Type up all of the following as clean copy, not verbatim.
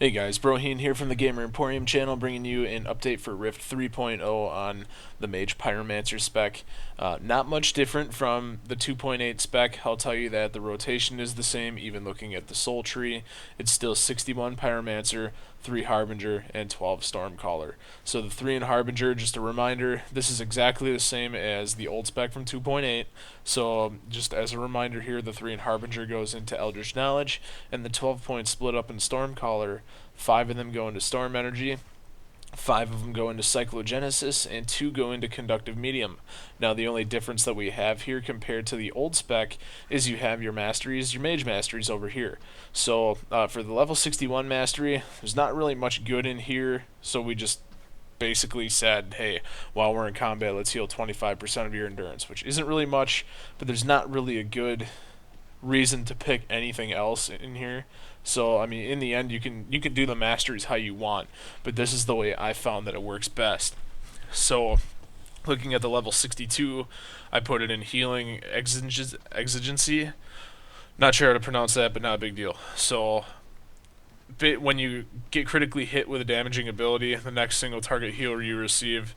Hey guys, Broheen here from the Gamer Emporium channel, bringing you an update for Rift 3.0 on the Mage Pyromancer spec. Not much different from the 2.8 spec. I'll tell you that the rotation is the same, even looking at the soul tree. It's still 61 Pyromancer, 3 Harbinger, and 12 Stormcaller. So the 3 in Harbinger, just a reminder, this is exactly the same as the old spec from 2.8. So just as a reminder here, the 3 in Harbinger goes into Eldritch Knowledge, and the 12 points split up in Stormcaller. 5 of them go into Storm Energy, 5 of them go into Cyclogenesis, and 2 go into Conductive Medium. Now the only difference that we have here compared to the old spec is you have your masteries, your Mage masteries over here. So for the level 61 mastery, there's not really much good in here, so we just basically said, hey, while we're in combat, let's heal 25% of your endurance, which isn't really much, but there's not really a good reason to pick anything else in here. So I mean, in the end, you can do the masteries how you want, but this is the way I found that it works best. So looking at the level 62, I put it in healing exigency. Not sure how to pronounce that, but not a big deal. So when you get critically hit with a damaging ability, the next single target healer you receive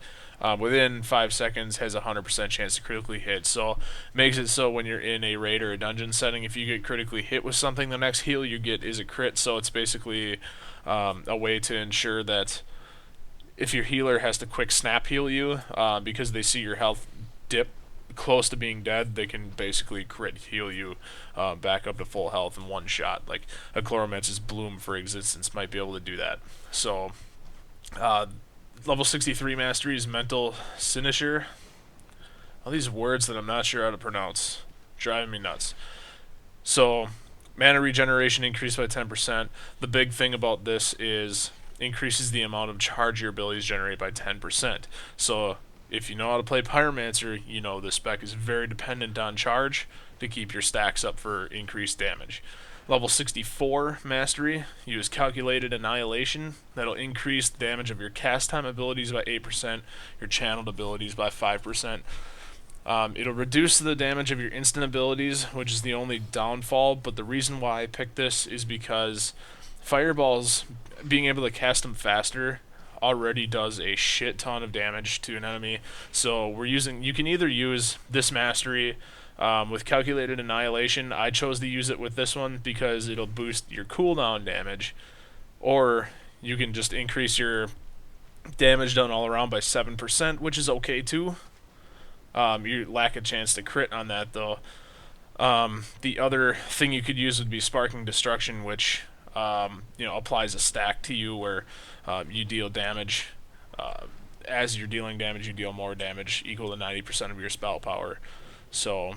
within 5 seconds has a 100% chance to critically hit. So makes it so when you're in a raid or a dungeon setting, if you get critically hit with something, the next heal you get is a crit. So it's basically a way to ensure that if your healer has to quick snap heal you because they see your health dip close to being dead, they can basically crit heal you back up to full health in one shot. Like a Coolermaster's Bloom, for existence, might be able to do that. So level 63 mastery is Mental Cynosure. All these words that I'm not sure how to pronounce, driving me nuts. So mana regeneration increased by 10%. The big thing about this is increases the amount of charge your abilities generate by 10%. So if you know how to play Pyromancer, you know the spec is very dependent on charge to keep your stacks up for increased damage. Level 64 mastery, use Calculated Annihilation. That'll increase the damage of your cast time abilities by 8%, your channeled abilities by 5%. It'll reduce the damage of your instant abilities, which is the only downfall, but the reason why I picked this is because Fireballs, being able to cast them faster, already does a shit ton of damage to an enemy. So you can either use this mastery with Calculated Annihilation. I chose to use it with this one because it'll boost your cooldown damage, or you can just increase your damage done all around by 7%, which is okay too. You lack a chance to crit on that though. The other thing you could use would be Sparking Destruction, which applies a stack to you where you deal damage. As you're dealing damage, you deal more damage, equal to 90% of your spell power. So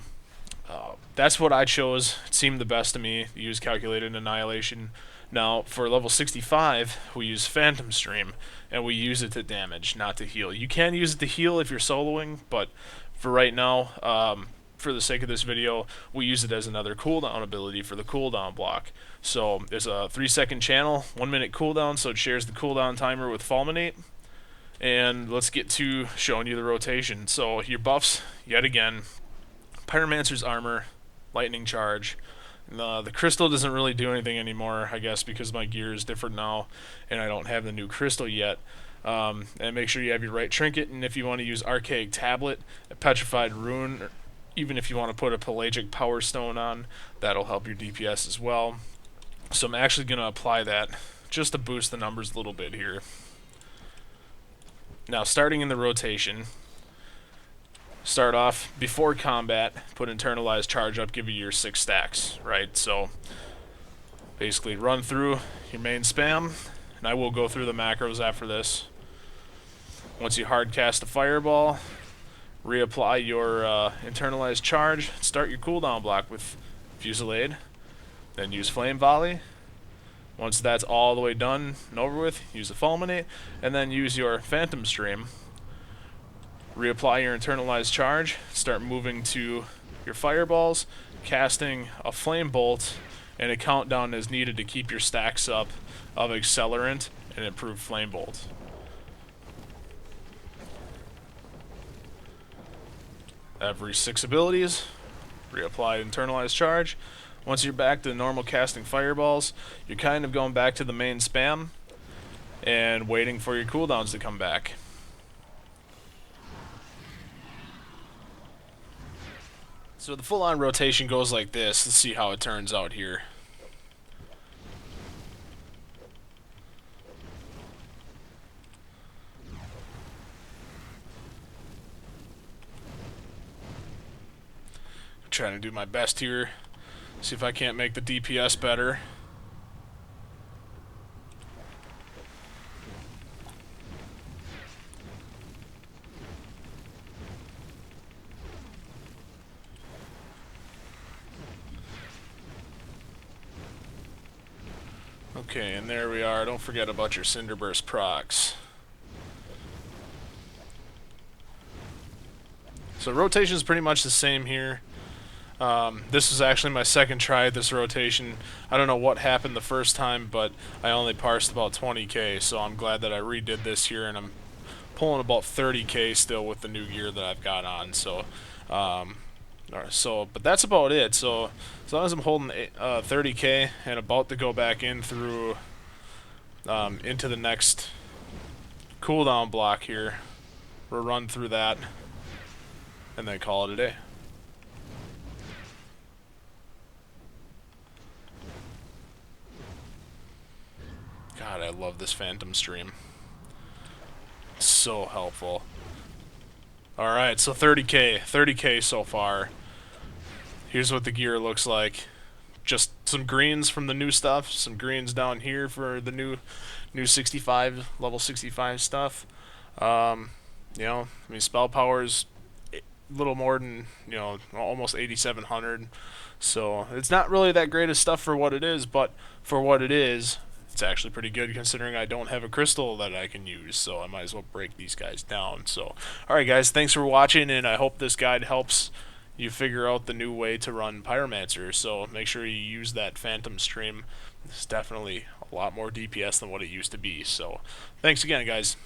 that's what I chose. It seemed the best to me to use Calculated Annihilation. Now, for level 65, we use Phantom Stream, and we use it to damage, not to heal. You can use it to heal if you're soloing, but for right now, for the sake of this video, we use it as another cooldown ability for the cooldown block. So there's a 3-second channel, 1-minute cooldown, so it shares the cooldown timer with Fulminate. And let's get to showing you the rotation. So your buffs, yet again, Pyromancer's Armor, Lightning Charge. The Crystal doesn't really do anything anymore, I guess, because my gear is different now, and I don't have the new Crystal yet. And make sure you have your right trinket, and if you want to use Archaic Tablet, a Petrified Rune, or even if you want to put a Pelagic Power Stone on, that'll help your DPS as well. So I'm actually going to apply that just to boost the numbers a little bit here. Now, starting in the rotation, start off before combat, put Internalized Charge up, give you your 6 stacks, right? So basically run through your main spam, and I will go through the macros after this. Once you hard cast a fireball, reapply your Internalized Charge, start your cooldown block with Fusillade, then use Flame Volley. Once that's all the way done and over with, use the Fulminate, and then use your Phantom Stream. Reapply your Internalized Charge, start moving to your fireballs, casting a Flame Bolt, and a countdown is needed to keep your stacks up of Accelerant and improve Flame Bolt. Every 6 abilities, reapply Internalized Charge. Once you're back to normal casting fireballs, you're kind of going back to the main spam and waiting for your cooldowns to come back. So the full-on rotation goes like this. Let's see how it turns out here. I'm trying to do my best here. See if I can't make the DPS better. Okay, and there we are. Don't forget about your Cinder Burst procs. So rotation is pretty much the same here. This is actually my second try at this rotation. I don't know what happened the first time, but I only parsed about 20k, so I'm glad that I redid this here, and I'm pulling about 30k still with the new gear that I've got on. So, but that's about it. So as long as I'm holding 30k and about to go back in through into the next cooldown block here, we'll run through that and then call it a day. God, I love this Phantom stream. It's so helpful. Alright, so 30k so far. Here's what the gear looks like. Just some greens from the new stuff, some greens down here for the new 65, level 65 stuff. You know, I mean, spell power's a little more than, you know, almost 8,700. So it's not really that great of stuff for what it is, but for what it is, it's actually pretty good considering I don't have a crystal that I can use, so I might as well break these guys down. So, alright guys, thanks for watching, and I hope this guide helps you figure out the new way to run Pyromancer. So make sure you use that Phantom stream. It's definitely a lot more DPS than what it used to be. So thanks again, guys.